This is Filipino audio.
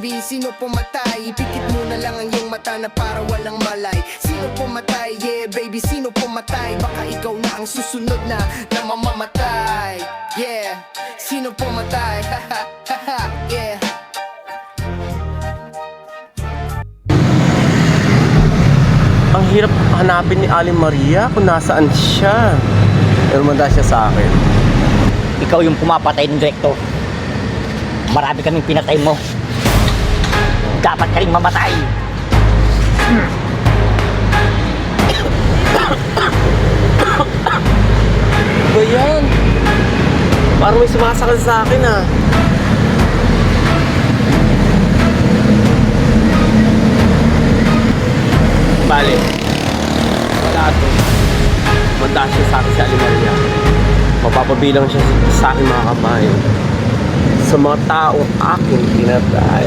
baby, sino pumatay? Pikit mo na lang ang iyong mata na para walang malay. Sino pumatay? Yeah baby, sino pumatay? Baka ikaw na ang susunod na mamamatay. Yeah, sino pumatay? Yeah. Ang hirap hanapin ni Aling Maria kung nasaan siya. Pero manda siya sa akin. Ikaw yung pumapatay ng direktor. Marami kaming pinatay mo. Dapat ka rin mamatay. Ba yan? Parang may sumasakal sa akin ah. Bale, wala to. Manda siya sa akin si Aling Maria. Mapapabilang siya sa akin mga kamay sa mga taong aking pinatay.